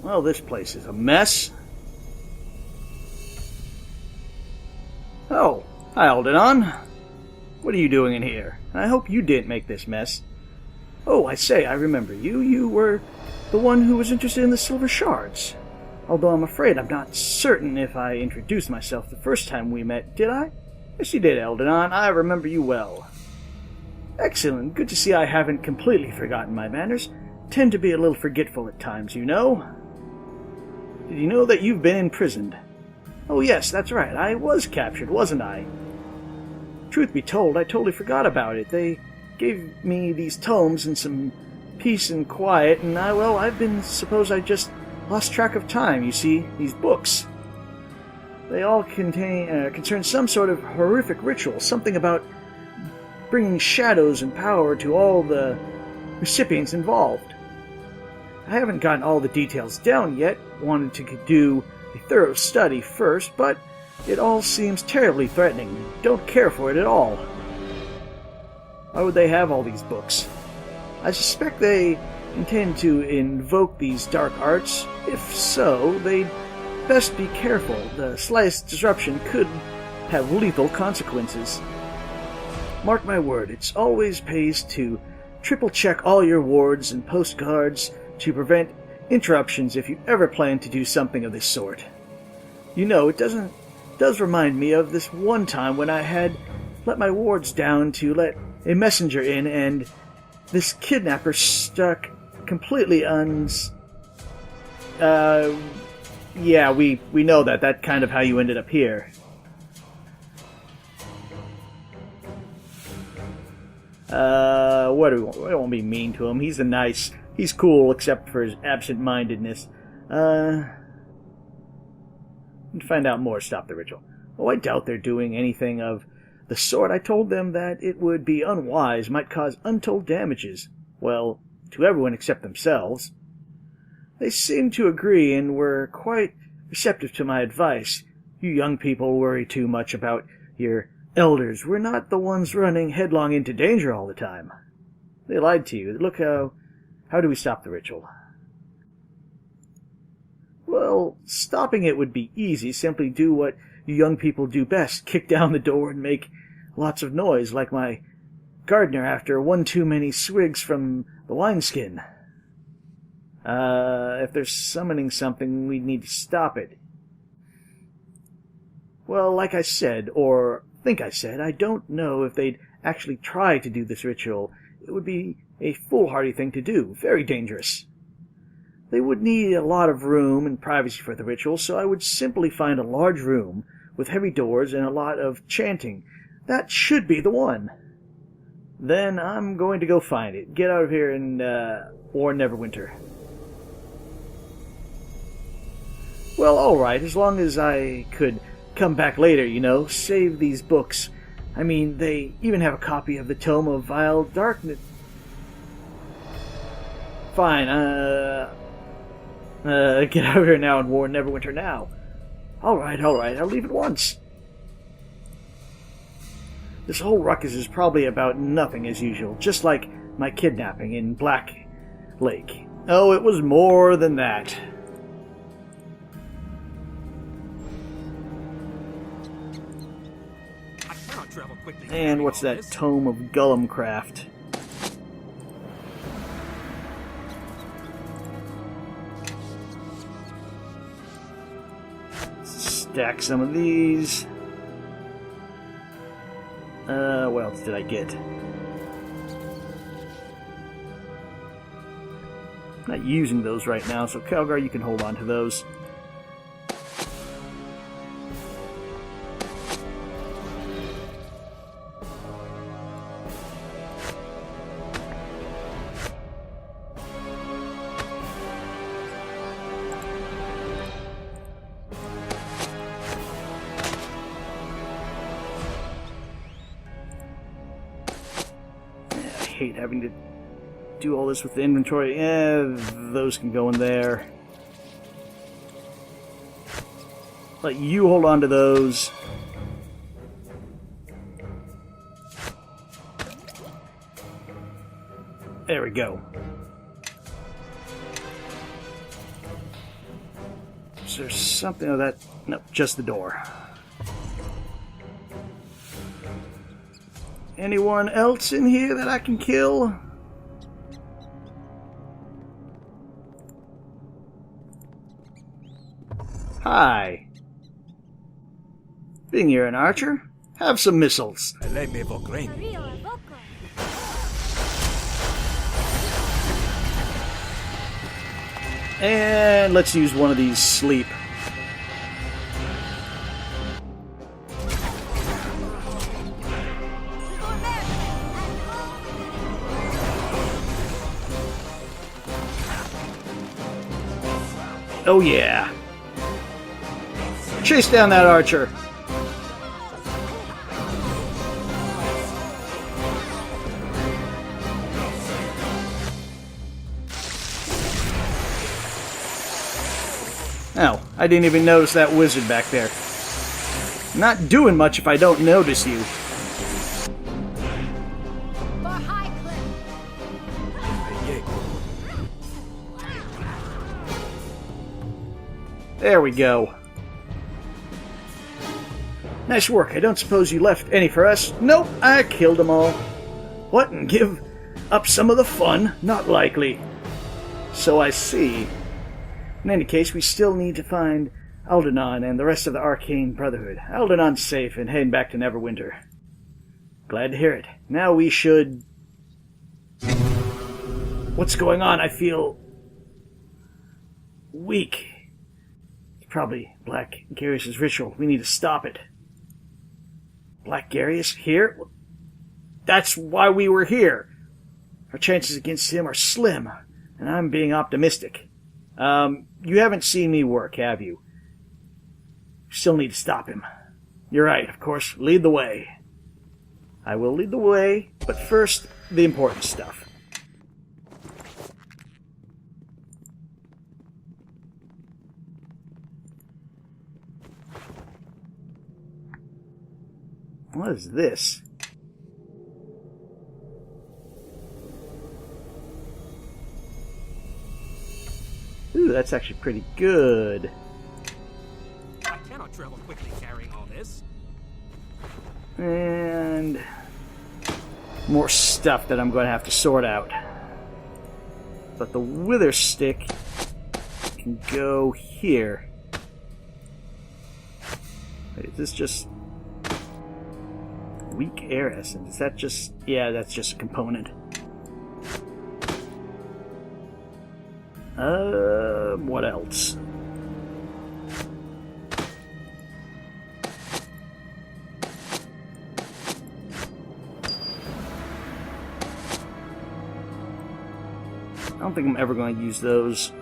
Well, this place is a mess. Oh, hi, Aldenon. What are you doing in here? I hope you didn't make this mess. Oh, I say, I remember you. You were the one who was interested in the silver shards. Although I'm afraid I'm not certain if I introduced myself the first time we met, did I? Yes, you did, Aldenon. I remember you well. Excellent. Good to see I haven't completely forgotten my manners. Tend to be a little forgetful at times, you know. Did you know that you've been imprisoned? Oh yes, that's right. I was captured, wasn't I? Truth be told, I totally forgot about it. They gave me these tomes and some peace and quiet, and I just lost track of time, you see. These books. They all concern some sort of horrific ritual, something about bringing shadows and power to all the recipients involved. I haven't gotten all the details down yet, wanted to do a thorough study first, but it all seems terribly threatening. Don't care for it at all. Why would they have all these books? I suspect they intend to invoke these dark arts. If so, they'd best be careful. The slightest disruption could have lethal consequences. Mark my word, it's always pays to triple-check all your wards and postcards to prevent interruptions if you ever plan to do something of this sort. You know, it does remind me of this one time when I had let my wards down to let a messenger in, and this kidnapper stuck completely yeah, we know that. That's kind of how you ended up here. What do we want? I don't want to be mean to him. He's cool, except for his absent-mindedness. To find out more, stop the ritual. Oh, I doubt they're doing anything of the sort. I told them that it would be unwise, might cause untold damages. Well, to everyone except themselves. They seemed to agree and were quite receptive to my advice. You young people worry too much about your elders. We're not the ones running headlong into danger all the time. They lied to you. Look how do we stop the ritual? Well, stopping it would be easy. Simply do what you young people do best. Kick down the door and make lots of noise, like my gardener after one too many swigs from the wineskin. If they're summoning something, we'd need to stop it. Well, like I said, or think I said, I don't know if they'd actually try to do this ritual. It would be a foolhardy thing to do, very dangerous. They would need a lot of room and privacy for the ritual, so I would simply find a large room with heavy doors and a lot of chanting. That should be the one. Then I'm going to go find it. Get out of here and warn Neverwinter. Well, alright, as long as I could come back later, you know, save these books. I mean, they even have a copy of the Tome of Vile Darkness. Fine, get out of here now and warn Neverwinter now. Alright, I'll leave at once. This whole ruckus is probably about nothing as usual, just like my kidnapping in Black Lake. Oh, it was more than that. And what's that Tome of Gullumcraft? Stack some of these. What else did I get? Not using those right now, so Calgar, you can hold on to those. I hate having to do all this with the inventory. Those can go in there. Let you hold on to those. There we go. Is there something of that? No, just the door. Anyone else in here that I can kill? Hi. Being you're an archer, have some missiles. And let's use one of these sleep. Oh yeah. Chase down that archer. Oh, I didn't even notice that wizard back there. Not doing much if I don't notice you. There we go. Nice work. I don't suppose you left any for us? Nope, I killed them all. What, and give up some of the fun? Not likely. So I see. In any case, we still need to find Algernon and the rest of the Arcane Brotherhood. Algernon's safe and heading back to Neverwinter. Glad to hear it. Now we should... What's going on? I feel... weak. It's probably Black Garius' ritual. We need to stop it. Black Garius? Here? That's why we were here. Our chances against him are slim, and I'm being optimistic. You haven't seen me work, have you? Still need to stop him. You're right, of course. Lead the way. I will lead the way, but first, the important stuff. What is this? Ooh, that's actually pretty good. I cannot travel quickly carrying all this. And more stuff that I'm going to have to sort out. But the wither stick can go here. Wait, is this just weak air essence? Is that just... yeah, that's just a component. What else? I don't think I'm ever going to use those.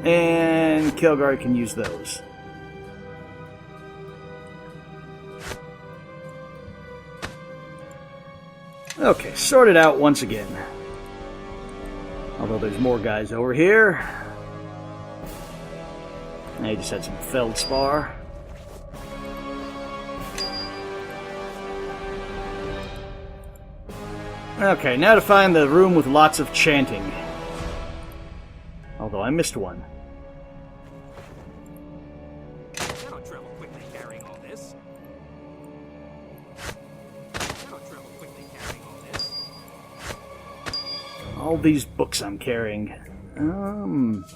And Kilgard can use those. Okay, sorted out once again. Although there's more guys over here. I just had some feldspar. Okay, now to find the room with lots of chanting. Although I missed one. Cannot travel quickly carrying all this. Cannot travel quickly carrying all this. All these books I'm carrying. Cannot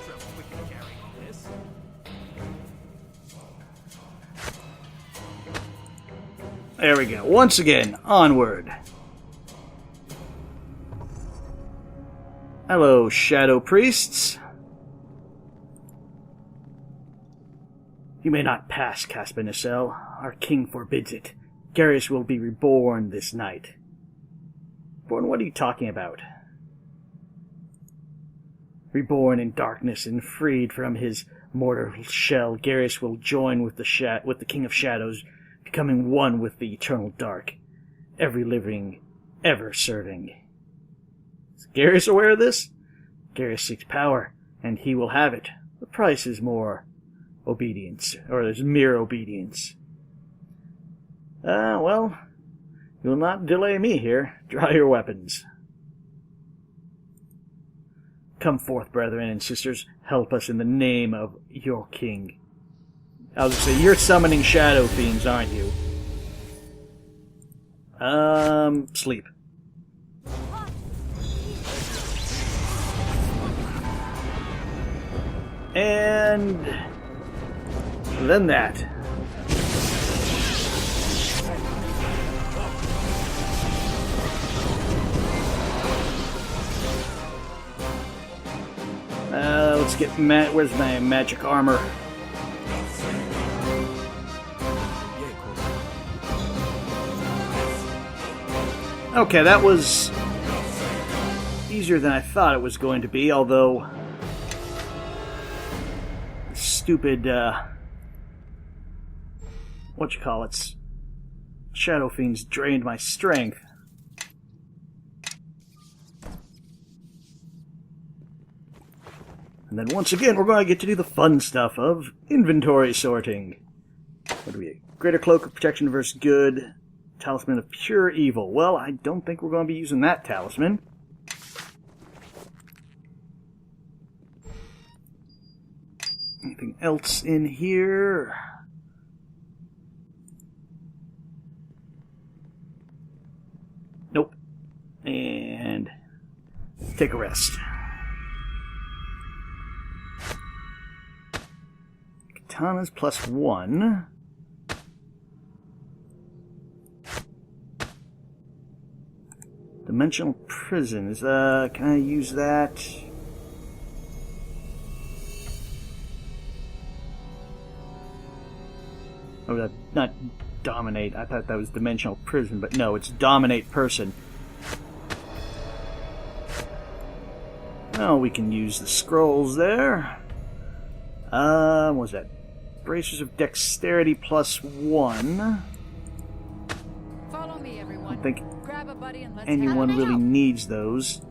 travel quickly carrying all this. There we go. Once again, onward. Hello, shadow priests. You may not pass, Caspar Nacelle. Our king forbids it. Garius will be reborn this night. Born? What are you talking about? Reborn in darkness and freed from his mortal shell, Garius will join with the King of Shadows, becoming one with the eternal dark, every living, ever serving. Is Garius aware of this? Garius seeks power, and he will have it. The price is more obedience, or there's mere obedience. Well, you'll not delay me here. Draw your weapons. Come forth, brethren and sisters. Help us in the name of your king. I was going to say, you're summoning shadow fiends, aren't you? Sleep. And then that. Let's get where's my magic armor? Okay, that was easier than I thought it was going to be, although stupid, whatchamacallits, Shadow Fiends drained my strength. And then once again, we're going to get to do the fun stuff of inventory sorting. What do we get? Greater Cloak of Protection versus Good. Talisman of Pure Evil. Well, I don't think we're going to be using that talisman. Anything else in here? Nope. And take a rest. Katanas +1. Dimensional prisons. Can I use that? Oh, not dominate. I thought that was dimensional prison, but no, it's dominate person. Oh, we can use the scrolls there. What was that? Bracers of dexterity +1. Follow me, everyone. I don't think Grab a buddy and let's anyone have a really help. needs those.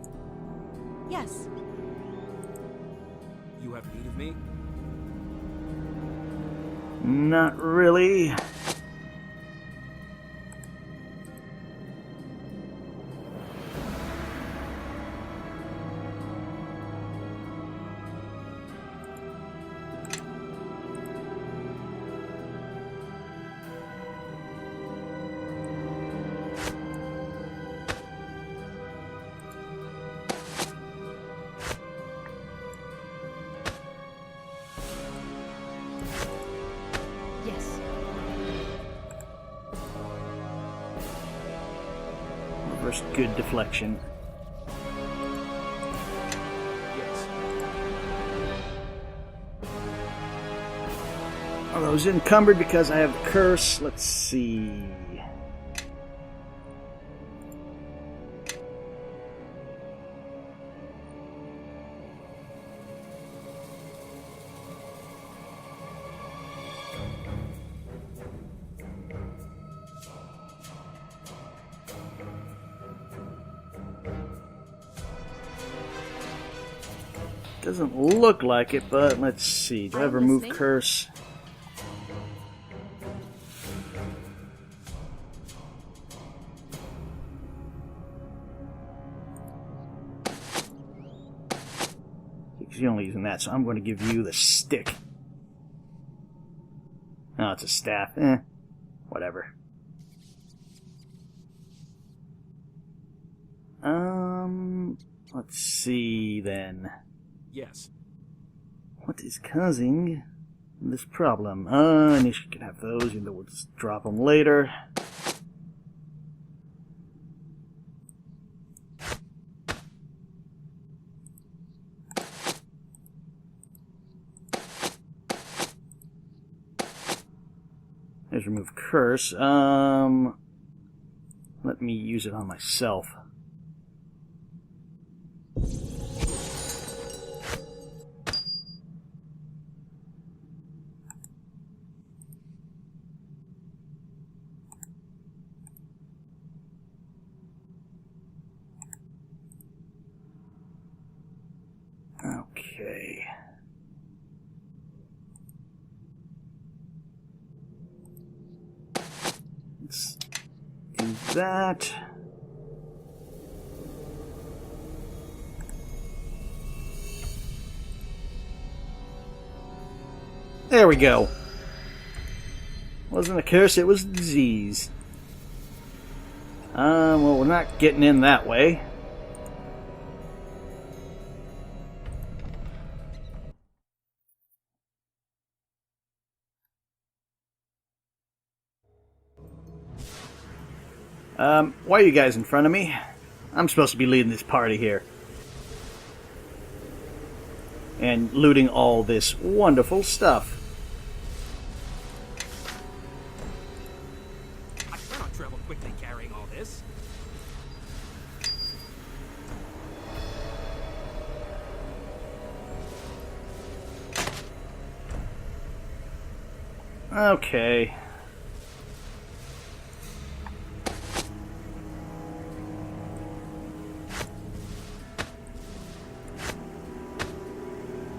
Yes. You have need of me? Not really. Yes. Reverse good deflection. Yes. Are those encumbered because I have the curse? Let's see. Doesn't look like it, but let's see. Do I have remove listening. curse? Because you're only using that, so I'm going to give you the stick. Oh, it's a staff. Whatever. Let's see then. Yes. What is causing this problem? Nisha can have those, even though we'll just drop them later. There's remove curse. Let me use it on myself. Okay. Let's that. There we go. Wasn't a curse, it was a disease. Well, we're not getting in that way. Why are you guys in front of me? I'm supposed to be leading this party here. And looting all this wonderful stuff. I cannot travel quickly carrying all this. Okay.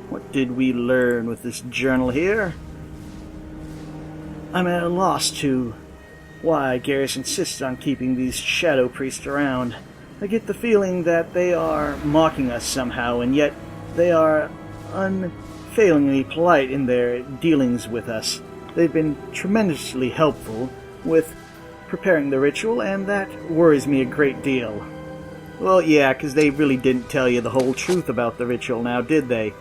What did we learn with this journal here? I'm at a loss to why Garrus insists on keeping these shadow priests around. I get the feeling that they are mocking us somehow, and yet they are unfailingly polite in their dealings with us. They've been tremendously helpful with preparing the ritual, and that worries me a great deal. Well, yeah, because they really didn't tell you the whole truth about the ritual now, did they?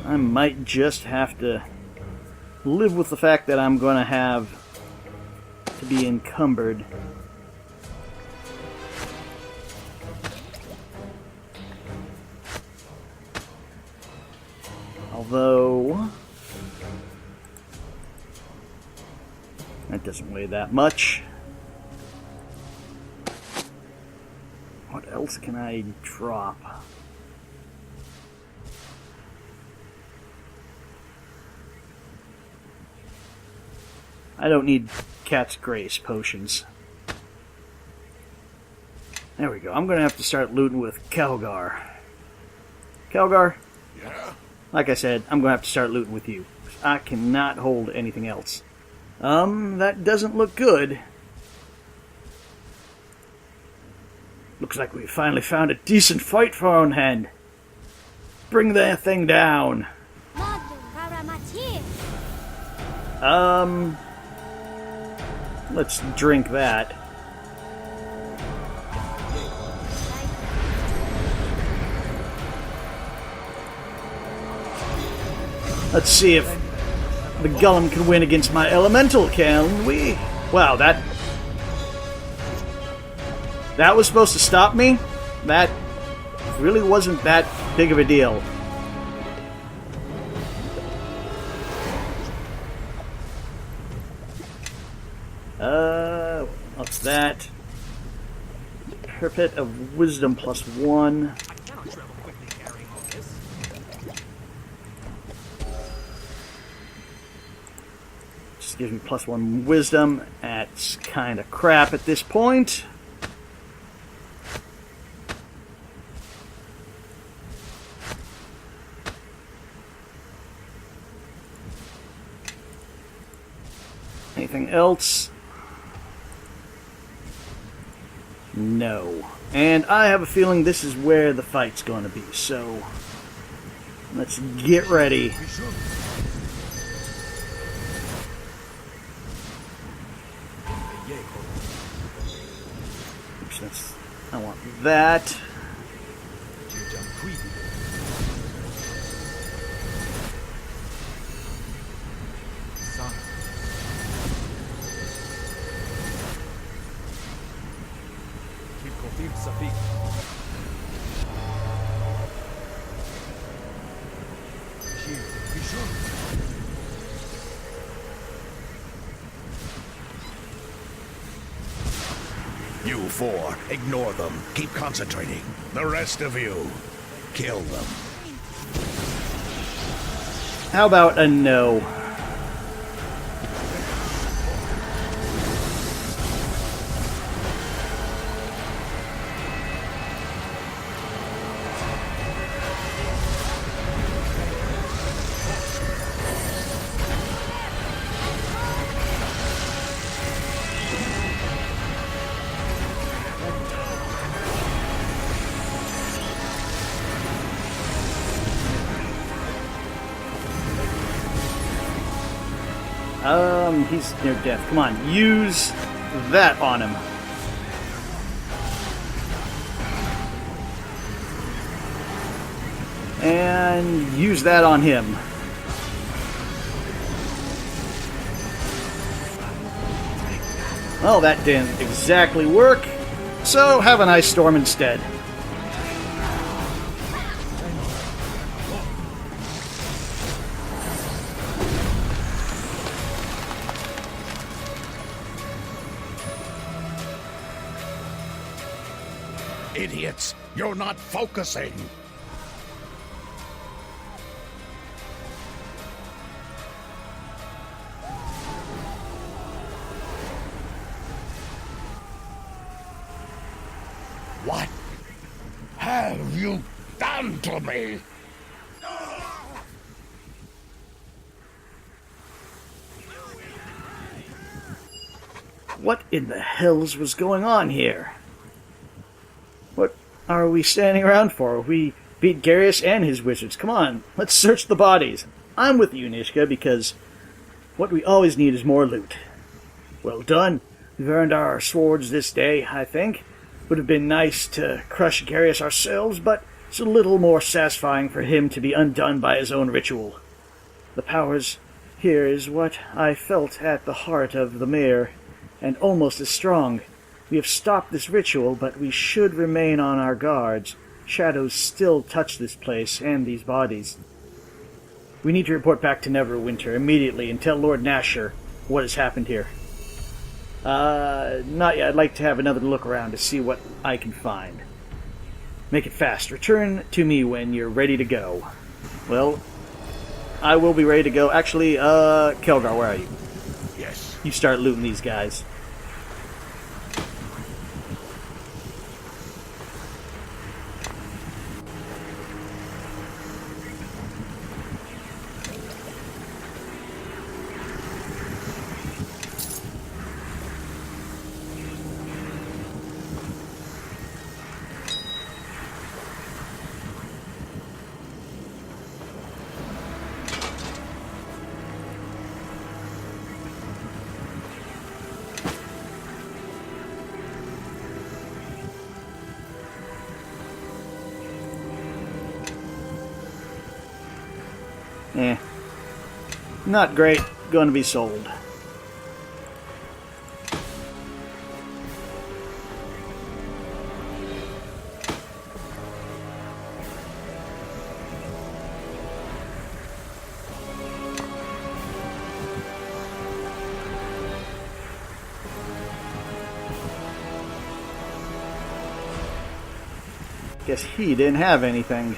I might just have to live with the fact that I'm going to have to be encumbered. Although that doesn't weigh that much. What else can I drop? I don't need Cat's Grace potions. There we go. I'm going to have to start looting with Calgar. Calgar? Yeah? Like I said, I'm going to have to start looting with you. I cannot hold anything else. That doesn't look good. Looks like we finally found a decent fight for our own hand. Bring that thing down. Let's drink that. Let's see if the Golem can win against my elemental, can we? Wow, that was supposed to stop me? That really wasn't that big of a deal. What's that? Purpit of Wisdom +1. I cannot travel quickly carrying all this. Just gives me +1 Wisdom. That's kind of crap at this point. Anything else? No. And I have a feeling this is where the fight's going to be, so let's get ready. Oops, I want that. 4. Ignore them. Keep concentrating. The rest of you, kill them. How about a no? He's near death. Come on, use that on him. And use that on him. Well, that didn't exactly work, so have an ice storm instead. Idiots! You're not focusing! What have you done to me? What in the hells was going on here? What are we standing around for? We beat Garius and his wizards. Come on, let's search the bodies. I'm with you, Nishka, because what we always need is more loot. Well done. We've earned our swords this day, I think. Would have been nice to crush Garius ourselves, but it's a little more satisfying for him to be undone by his own ritual. The powers here is what I felt at the heart of the mare, and almost as strong. We have stopped this ritual, but we should remain on our guards. Shadows still touch this place and these bodies. We need to report back to Neverwinter immediately and tell Lord Nasher what has happened here. Not yet. I'd like to have another look around to see what I can find. Make it fast. Return to me when you're ready to go. Well, I will be ready to go. Actually, Kelgar, where are you? Yes. You start looting these guys. Not great. Going to be sold. Guess he didn't have anything.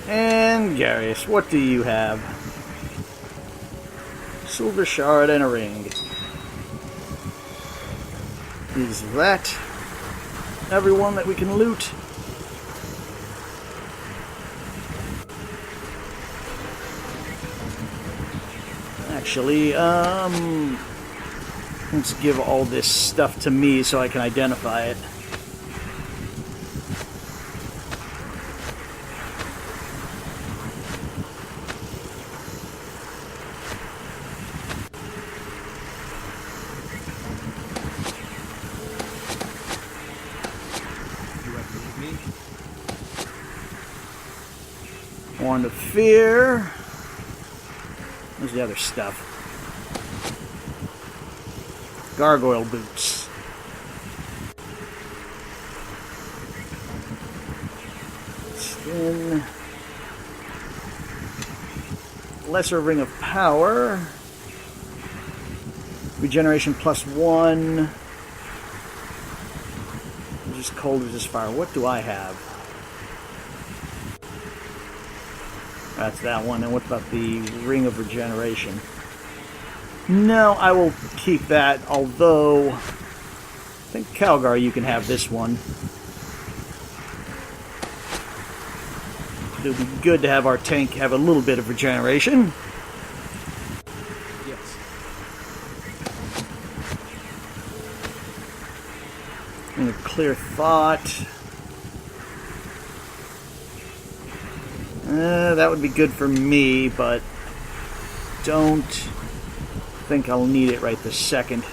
And Garius, what do you have? Silver shard and a ring. Is that everyone that we can loot? Actually, let's give all this stuff to me so I can identify it. Wand of Fear. Where's the other stuff? Gargoyle boots. Skin. Lesser Ring of Power. Regeneration +1. resist cold, resist fire. What do I have? That's that one. And what about the Ring of Regeneration? No, I will keep that, although I think Calgar, you can have this one. It would be good to have our tank have a little bit of regeneration. Yes. And a clear thought. That would be good for me, but don't think I'll need it right this second.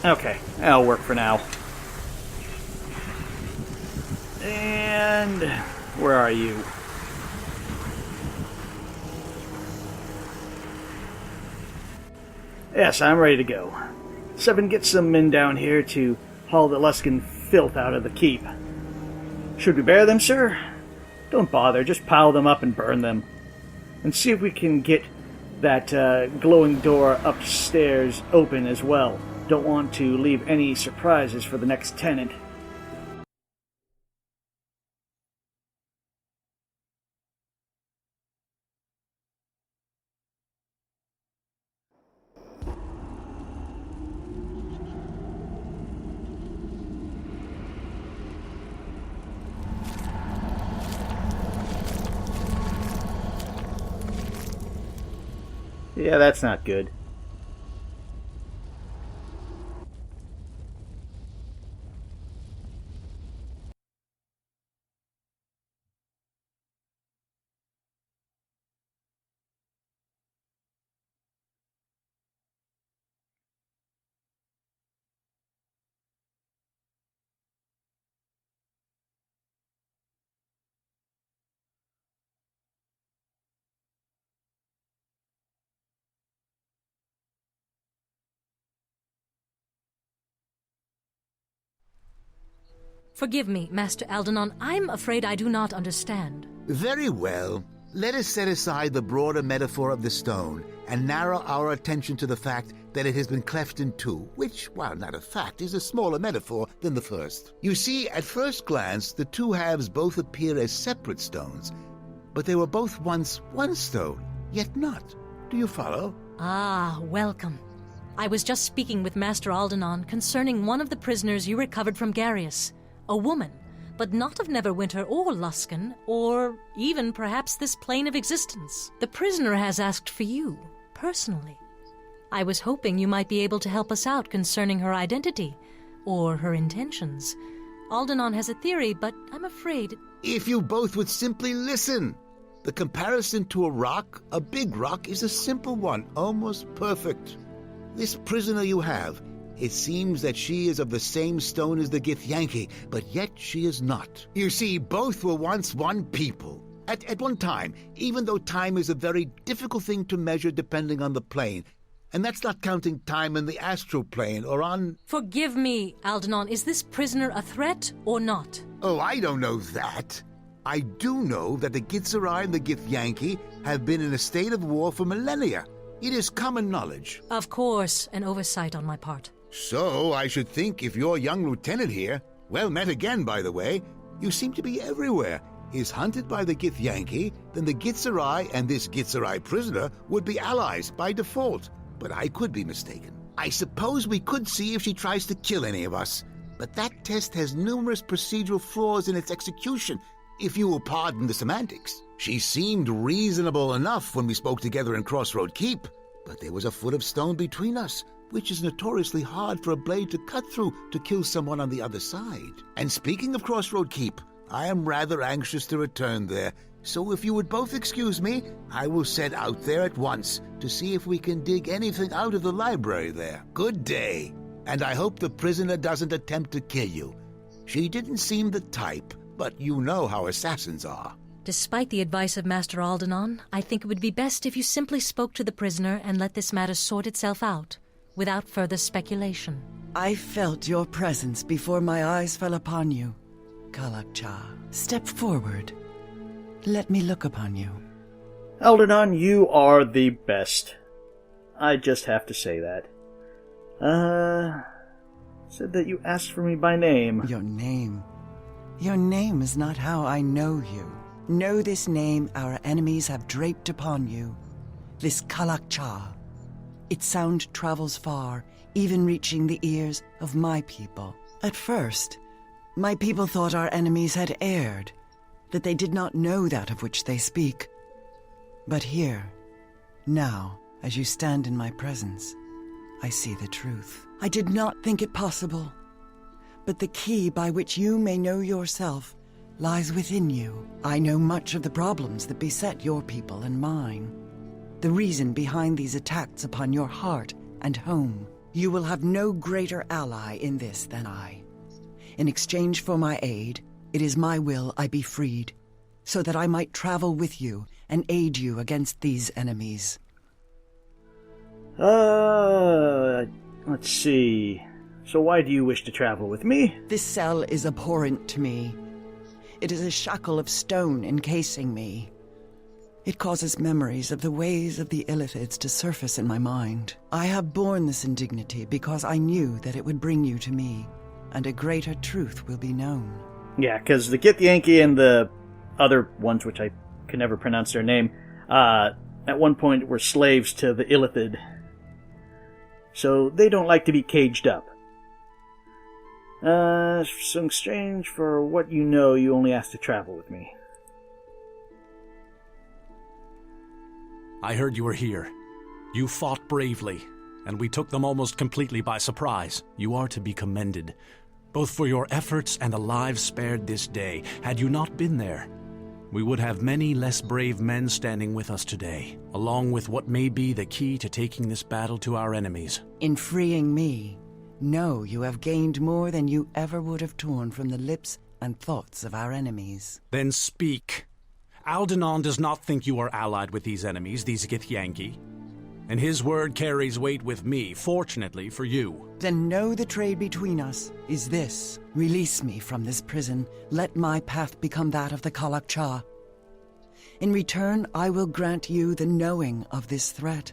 Okay, that'll work for now. And where are you? Yes, I'm ready to go. 7, get some men down here to haul the Luskan filth out of the keep. Should we bear them, sir? Don't bother, just pile them up and burn them. And see if we can get that glowing door upstairs open as well. Don't want to leave any surprises for the next tenant. Yeah, that's not good. Forgive me, Master Aldenon. I'm afraid I do not understand. Very well. Let us set aside the broader metaphor of the stone and narrow our attention to the fact that it has been cleft in two, which, while not a fact, is a smaller metaphor than the first. You see, at first glance, the two halves both appear as separate stones, but they were both once one stone, yet not. Do you follow? Ah, welcome. I was just speaking with Master Aldenon concerning one of the prisoners you recovered from Garius. A woman, but not of Neverwinter or Luskan, or even perhaps this plane of existence. The prisoner has asked for you, personally. I was hoping you might be able to help us out concerning her identity, or her intentions. Aldenon has a theory, but I'm afraid... If you both would simply listen! The comparison to a rock, a big rock, is a simple one, almost perfect. This prisoner you have, it seems that she is of the same stone as the Githyanki, but yet she is not. You see, both were once one people. At one time, even though time is a very difficult thing to measure depending on the plane. And that's not counting time in the astral plane or on... Forgive me, Aldenon. Is this prisoner a threat or not? Oh, I don't know that. I do know that the Gitzerai and the Githyanki have been in a state of war for millennia. It is common knowledge. Of course, an oversight on my part. So, I should think if your young lieutenant here, well met again, by the way, you seem to be everywhere, is hunted by the Githyanki, then the Gitzerai and this Gitzerai prisoner would be allies by default. But I could be mistaken. I suppose we could see if she tries to kill any of us. But that test has numerous procedural flaws in its execution, if you will pardon the semantics. She seemed reasonable enough when we spoke together in Crossroad Keep, but there was a foot of stone between us, which is notoriously hard for a blade to cut through to kill someone on the other side. And speaking of Crossroad Keep, I am rather anxious to return there, so if you would both excuse me, I will set out there at once to see if we can dig anything out of the library there. Good day, and I hope the prisoner doesn't attempt to kill you. She didn't seem the type, but you know how assassins are. Despite the advice of Master Aldenon, I think it would be best if you simply spoke to the prisoner and let this matter sort itself out, without further speculation. I felt your presence before my eyes fell upon you. Kalakcha, step forward. Let me look upon you. Aldernon, you are the best. I just have to say that. Said that you asked for me by name. Your name. Your name is not how I know you. Know this name our enemies have draped upon you. This Kalakcha. Its sound travels far, even reaching the ears of my people. At first, my people thought our enemies had erred, that they did not know that of which they speak. But here, now, as you stand in my presence, I see the truth. I did not think it possible, but the key by which you may know yourself lies within you. I know much of the problems that beset your people and mine. The reason behind these attacks upon your heart and home. You will have no greater ally in this than I. In exchange for my aid, it is my will I be freed, so that I might travel with you and aid you against these enemies. Let's see. So why do you wish to travel with me? This cell is abhorrent to me. It is a shackle of stone encasing me. It causes memories of the ways of the Illithids to surface in my mind. I have borne this indignity because I knew that it would bring you to me, and a greater truth will be known. Yeah, because the Githyanki and the other ones, which I can never pronounce their name, at one point were slaves to the Illithid. So they don't like to be caged up. So in exchange for what you know, you only ask to travel with me. I heard you were here. You fought bravely, and we took them almost completely by surprise. You are to be commended, both for your efforts and the lives spared this day. Had you not been there, we would have many less brave men standing with us today, along with what may be the key to taking this battle to our enemies. In freeing me, know you have gained more than you ever would have torn from the lips and thoughts of our enemies. Then speak. Aldernon does not think you are allied with these enemies, these Githyanki, and his word carries weight with me, fortunately for you. Then know the trade between us is this. Release me from this prison. Let my path become that of the Kalakcha. In return, I will grant you the knowing of this threat,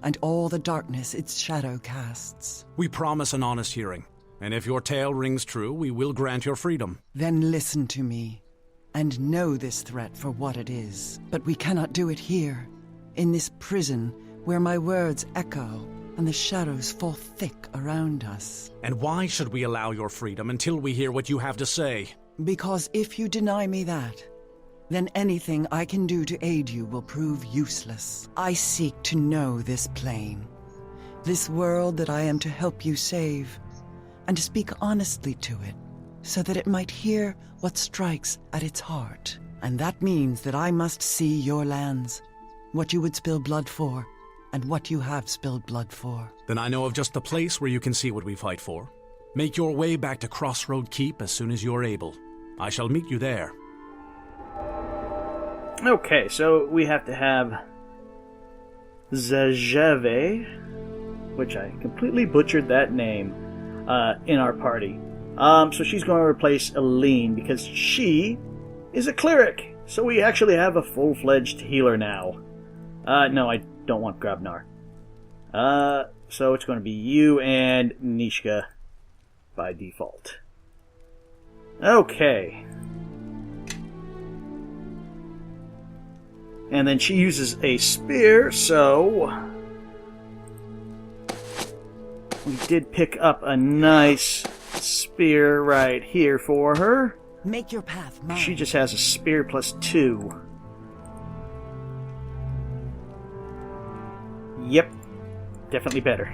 and all the darkness its shadow casts. We promise an honest hearing, and if your tale rings true, we will grant your freedom. Then listen to me, and know this threat for what it is. But we cannot do it here, in this prison, where my words echo and the shadows fall thick around us. And why should we allow your freedom until we hear what you have to say? Because if you deny me that, then anything I can do to aid you will prove useless. I seek to know this plane, this world that I am to help you save, and to speak honestly to it, so that it might hear what strikes at its heart. And that means that I must see your lands, what you would spill blood for, and what you have spilled blood for. Then I know of just the place where you can see what we fight for. Make your way back to Crossroad Keep as soon as you're able. I shall meet you there. Okay, so we have to have Zajeve, which I completely butchered that name, in our party. So she's going to replace Aline because she is a cleric. So we actually have a full-fledged healer now. No, I don't want Grabnar. So it's going to be you and Nishka by default. Okay. And then she uses a spear, so we did pick up a nice spear right here for her. Make your path mine. She just has a spear +2. Yep, definitely better.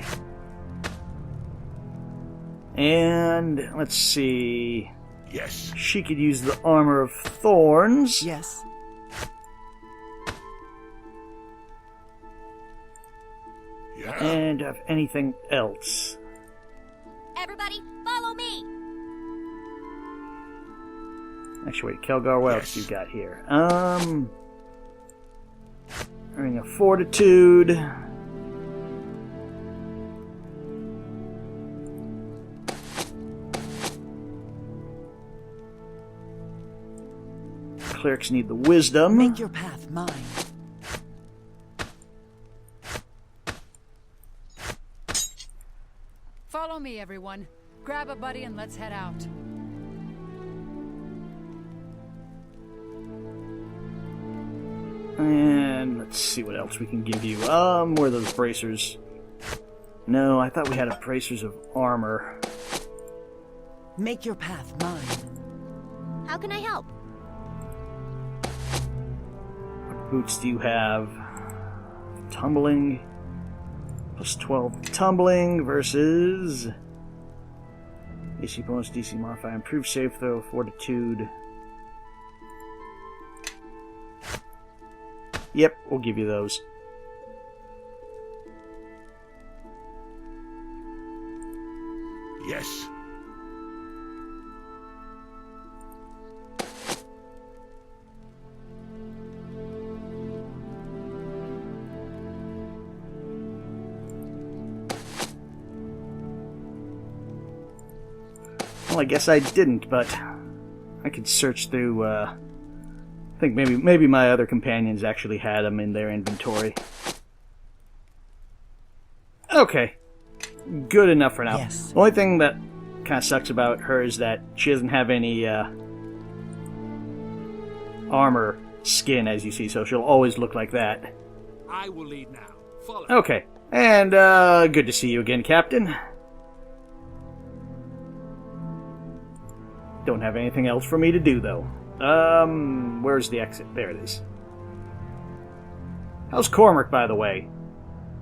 And let's see. Yes. She could use the Armor of Thorns. Yes. Yeah. And of anything else. Everybody, follow me! Actually, wait, Kelgar, what else you got here? Ring of Fortitude. Clerics need the Wisdom. Make your path mine. Follow me, everyone. Grab a buddy and let's head out. And let's see what else we can give you. More of those bracers. No, I thought we had a bracers of armor. Make your path mine. How can I help? What boots do you have? Tumbling. Plus 12 tumbling versus... AC bonus, DC modifier, improved save throw, fortitude. Yep, we'll give you those. Yes. Well, I guess I didn't, but I could search through, I think maybe my other companions actually had them in their inventory. Okay. Good enough for now. Yes. The only thing that kind of sucks about her is that she doesn't have any, armor skin, as you see, so she'll always look like that. I will lead now. Follow. Okay. And, good to see you again, Captain. Don't have anything else for me to do, though. Where's the exit? There it is. How's Cormac, by the way?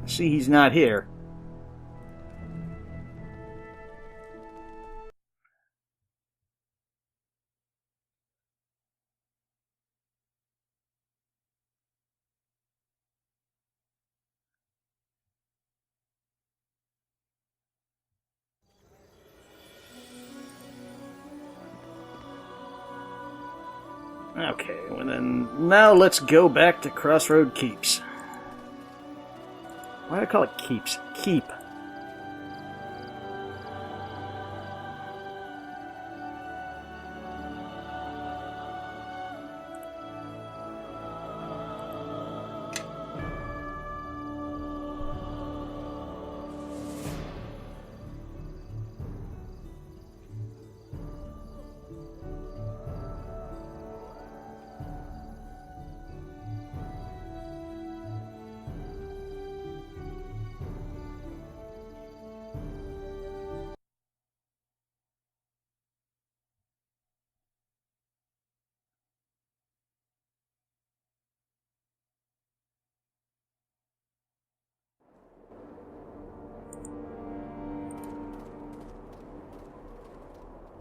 I see he's not here. Okay, well then, now let's go back to Crossroad Keeps. Why do I call it Keeps? Keep.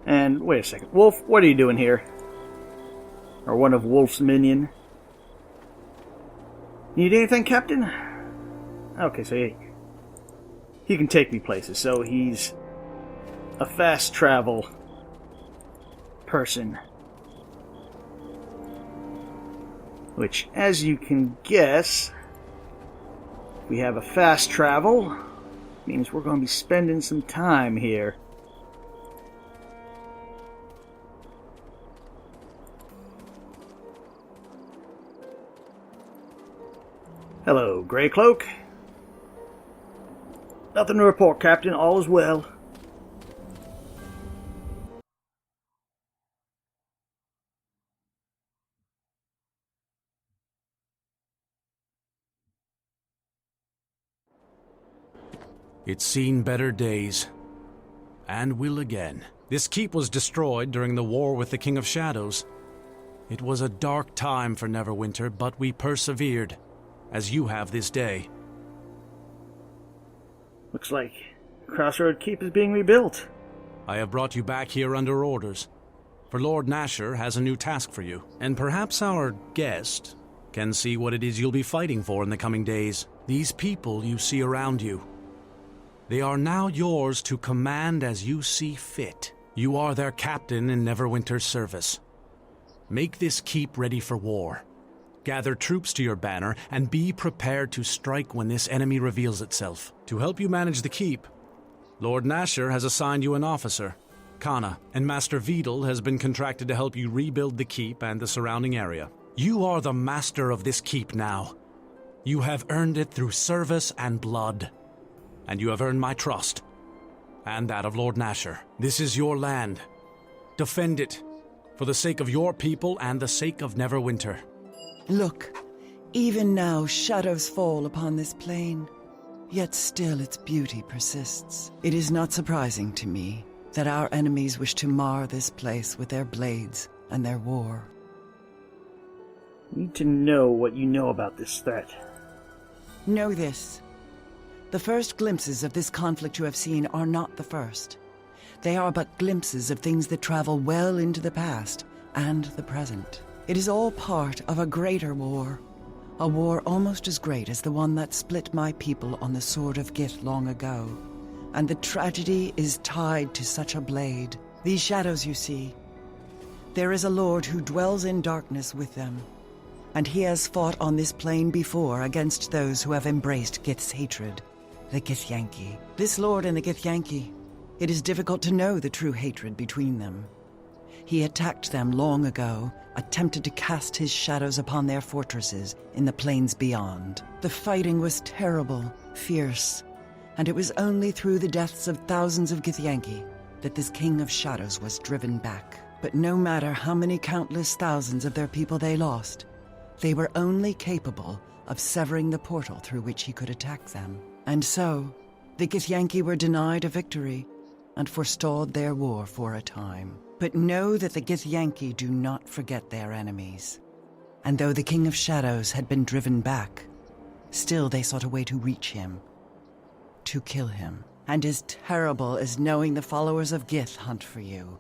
And, wait a second. Wolf, what are you doing here? Or one of Wolf's minion? Need anything, Captain? Okay, so he can take me places, so he's a fast travel person. Which, as you can guess, we have a fast travel, means we're going to be spending some time here. Hello, Greycloak. Nothing to report, Captain. All is well. It's seen better days, and will again. This keep was destroyed during the war with the King of Shadows. It was a dark time for Neverwinter, but we persevered, as you have this day. Looks like Crossroad Keep is being rebuilt. I have brought you back here under orders, for Lord Nasher has a new task for you, and perhaps our guest can see what it is you'll be fighting for in the coming days. These people you see around you, they are now yours to command as you see fit. You are their captain in Neverwinter's service. Make this keep ready for war. Gather troops to your banner, and be prepared to strike when this enemy reveals itself. To help you manage the keep, Lord Nasher has assigned you an officer, Kana, and Master Vidal has been contracted to help you rebuild the keep and the surrounding area. You are the master of this keep now. You have earned it through service and blood, and you have earned my trust. and that of Lord Nasher. This is your land. Defend it, for the sake of your people and the sake of Neverwinter. Look, even now shadows fall upon this plain, yet still its beauty persists. It is not surprising to me that our enemies wish to mar this place with their blades and their war. You need to know what you know about this threat. Know this. The first glimpses of this conflict you have seen are not the first. They are but glimpses of things that travel well into the past and the present. It is all part of a greater war. A war almost as great as the one that split my people on the Sword of Gith long ago. And the tragedy is tied to such a blade. These shadows you see, there is a lord who dwells in darkness with them. And he has fought on this plane before against those who have embraced Gith's hatred, the Githyanki. This lord and the Githyanki, it is difficult to know the true hatred between them. He attacked them long ago, attempted to cast his shadows upon their fortresses in the plains beyond. The fighting was terrible, fierce, and it was only through the deaths of thousands of Githyanki that this king of shadows was driven back. But no matter how many countless thousands of their people they lost, they were only capable of severing the portal through which he could attack them. And so, the Githyanki were denied a victory and forestalled their war for a time. But know that the Githyanki do not forget their enemies. And though the King of Shadows had been driven back, still they sought a way to reach him, to kill him. And as terrible as knowing the followers of Gith hunt for you,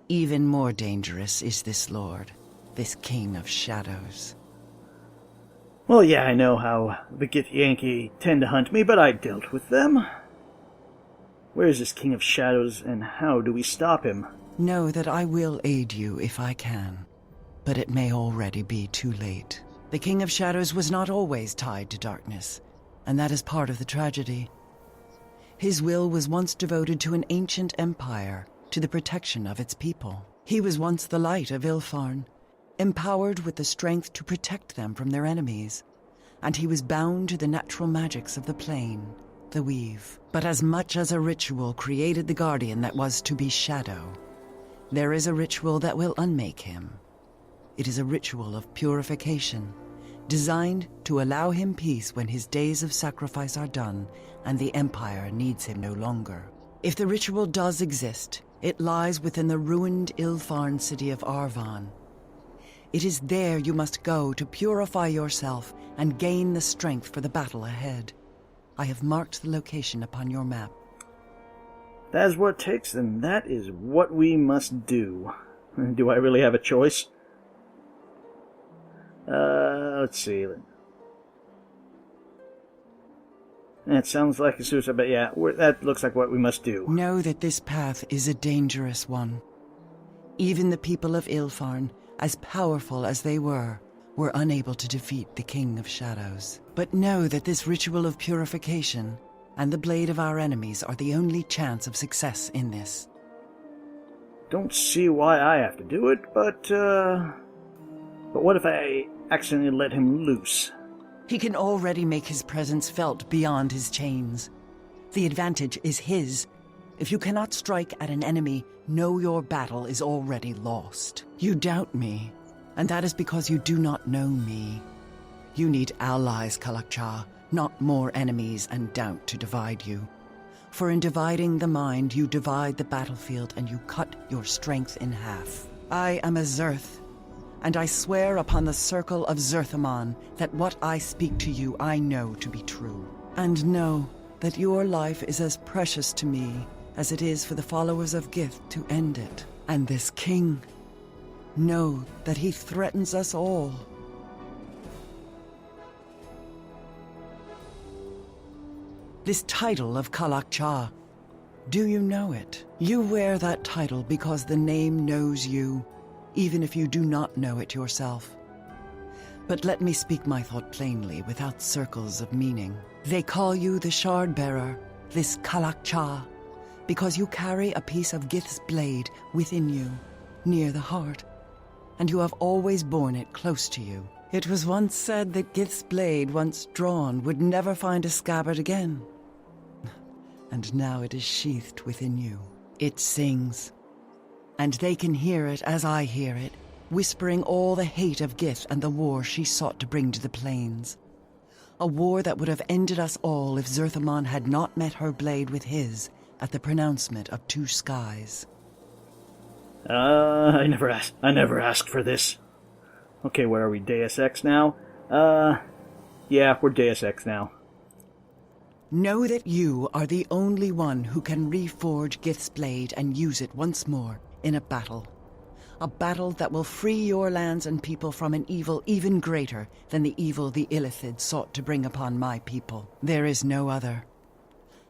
even more dangerous is this lord, this King of Shadows. Well, yeah, I know how the Githyanki tend to hunt me, but I dealt with them. Where is this King of Shadows, and how do we stop him? Know that I will aid you if I can, but it may already be too late. The King of Shadows was not always tied to darkness, and that is part of the tragedy. His will was once devoted to an ancient empire, to the protection of its people. He was once the light of Ilfarn, empowered with the strength to protect them from their enemies, and he was bound to the natural magics of the plane, the weave. But as much as a ritual created the guardian that was to be Shadow, there is a ritual that will unmake him. It is a ritual of purification, designed to allow him peace when his days of sacrifice are done and the Empire needs him no longer. If the ritual does exist, it lies within the ruined Ilfarn city of Arvan. It is there you must go to purify yourself and gain the strength for the battle ahead. I have marked the location upon your map. That is what it takes, then that is what we must do. Do I really have a choice? Let's see. It sounds like a suicide, but yeah, that looks like what we must do. Know that this path is a dangerous one. Even the people of Ilfarn, as powerful as they were unable to defeat the King of Shadows. But know that this ritual of purification and the blade of our enemies are the only chance of success in this. Don't see why I have to do it, but what if I accidentally let him loose? He can already make his presence felt beyond his chains. The advantage is his. If you cannot strike at an enemy, know your battle is already lost. You doubt me, and that is because you do not know me. You need allies, Kalakcha, not more enemies and doubt to divide you. For in dividing the mind, you divide the battlefield and you cut your strength in half. I am a Zerth, and I swear upon the circle of Zerthamon that what I speak to you I know to be true. And know that your life is as precious to me as it is for the followers of Gith to end it. And this king, know that he threatens us all. This title of Kalakcha, do you know it? You wear that title because the name knows you, even if you do not know it yourself. But let me speak my thought plainly, without circles of meaning. They call you the Shard Bearer, this Kalakcha, because you carry a piece of Gith's blade within you, near the heart, and you have always borne it close to you. It was once said that Gith's blade, once drawn, would never find a scabbard again. and now it is sheathed within you. It sings, and they can hear it as I hear it, whispering all the hate of Gith and the war she sought to bring to the plains. A war that would have ended us all if Zerthamon had not met her blade with his at the pronouncement of two skies. I never asked for this. Okay, where are we? Deus Ex now? Yeah, we're Deus Ex now. Know that you are the only one who can reforge Gith's blade and use it once more in a battle. A battle that will free your lands and people from an evil even greater than the evil the Illithid sought to bring upon my people. There is no other.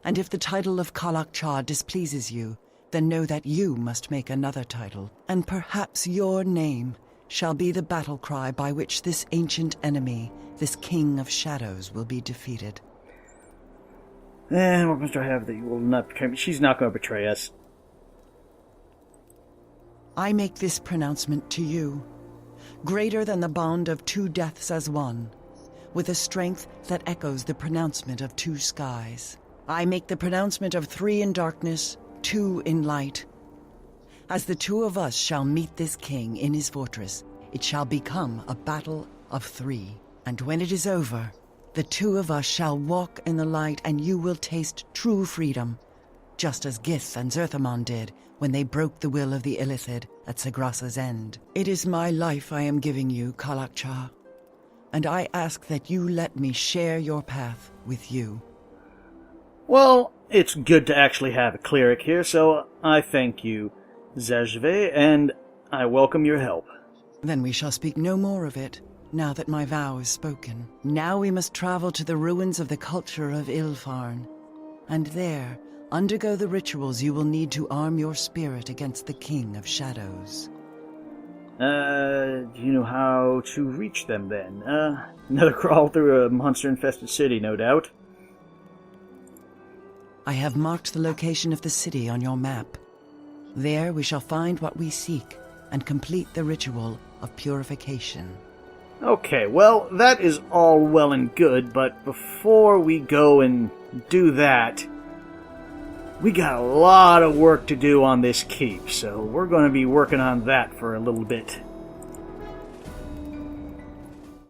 And if the title of Kalak-Cha displeases you, then know that you must make another title, and perhaps your name shall be the battle cry by which this ancient enemy, this King of Shadows, will be defeated. And what must I have that you will not betray me? She's not going to betray us. I make this pronouncement to you, greater than the bond of two deaths as one, with a strength that echoes the pronouncement of two skies. I make the pronouncement of three in darkness, two in light. As the two of us shall meet this king in his fortress, it shall become a battle of three. And when it is over, the two of us shall walk in the light, and you will taste true freedom, just as Gith and Zerthamon did when they broke the will of the Illithid at Sagrasa's end. It is my life I am giving you, Kalak-Cha, and I ask that you let me share your path with you. Well, it's good to actually have a cleric here, so I thank you, Zejve, and I welcome your help. Then we shall speak no more of it, now that my vow is spoken. Now we must travel to the ruins of the culture of Ilfarn, and there undergo the rituals you will need to arm your spirit against the King of Shadows. Do you know how to reach them then? Another crawl through a monster-infested city, no doubt. I have marked the location of the city on your map. There we shall find what we seek and complete the ritual of purification. Okay, well, that is all well and good, but before we go and do that, we got a lot of work to do on this keep, so we're going to be working on that for a little bit.